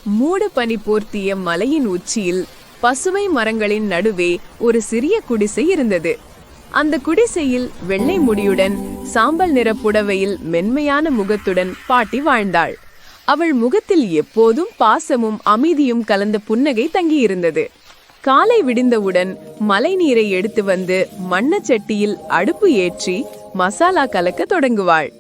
மூடு பனி போர்த்திய மலையின் உச்சியில் பசுமை மரங்களின் நடுவே ஒரு சிறிய குடிசை இருந்தது. அந்த குடிசையில் வெள்ளை முடியுடன் சாம்பல் நிற புடவையில் மென்மையான முகத்துடன் பாட்டி வாழ்ந்தாள். அவள் முகத்தில் எப்போதும் பாசமும் அமைதியும் கலந்த புன்னகை தங்கியிருந்தது. காலை விடிந்தவுடன் மழை நீரை எடுத்து வந்து மண்ணச்சட்டியில் அடுப்பு ஏற்றி மசாலா கலக்க தொடங்குவாள்.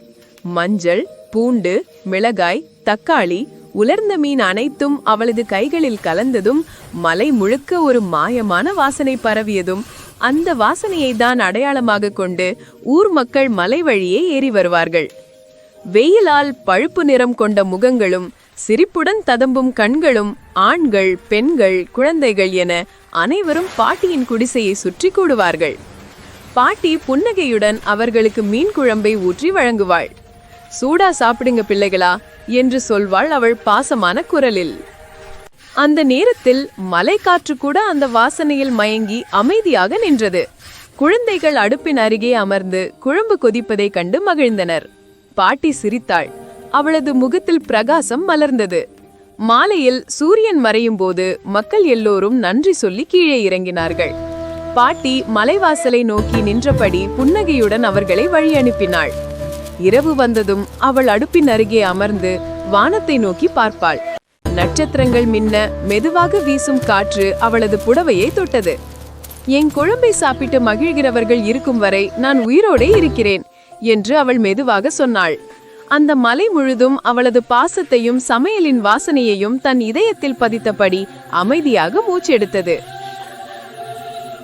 மஞ்சள், பூண்டு, மிளகாய், தக்காளி, உலர்ந்த மீன் அனைத்தும் அவளது கைகளில் கலந்ததும் மலை முழுக்க ஒரு மாயமான வாசனை பரவியதும் அந்த வாசனையை தான் அடையாளமாக கொண்டு ஊர் மக்கள் மலை வழியே ஏறி வருவார்கள். வெயிலால் பழுப்பு நிறம் கொண்ட முகங்களும் சிரிப்புடன் ததம்பும் கண்களும் ஆண்கள், பெண்கள், குழந்தைகள் என அனைவரும் பாட்டியின் குடிசையை சுற்றி கூடுவார்கள். பாட்டி புன்னகையுடன் அவர்களுக்கு மீன் குழம்பை ஊற்றி வழங்குவாள். சூடா சாப்பிடுங்க பிள்ளைகளா என்று சொல்வாள் அவள் பாசமான குரலில். அந்த நேரத்தில் மலை காற்று கூட அந்த வாசனையில் மயங்கி அமைதியாக நின்றது. குழந்தைகள் அடுப்பின் அருகே அமர்ந்து குழம்பு கொதிப்பதை கண்டு மகிழ்ந்தனர். பாட்டி சிரித்தாள். அவளது முகத்தில் பிரகாசம் மலர்ந்தது. மாலையில் சூரியன் மறையும் போது மக்கள் எல்லோரும் நன்றி சொல்லி கீழே இறங்கினார்கள். பாட்டி மலைவாசலை நோக்கி நின்றபடி புன்னகையுடன் அவர்களை வழி அனுப்பினாள். இரவு வந்ததும் அவள் அடுப்பின் அருகே அமர்ந்து வானத்தை நோக்கி பார்ப்பாள். நட்சத்திரங்கள் மின்ன மெதுவாக வீசும் காற்று அவளது புடவையை தொட்டது. என் குழம்பை சாப்பிட்டு மகிழ்கிறவர்கள் இருக்கும் வரை நான் உயிரோடே இருக்கிறேன் என்று அவள் மெதுவாக சொன்னாள். அந்த மலை முழுதும் அவளது பாசத்தையும் சமையலின் வாசனையையும் தன் இதயத்தில் பதித்தபடி அமைதியாக மூச்செடுத்தது.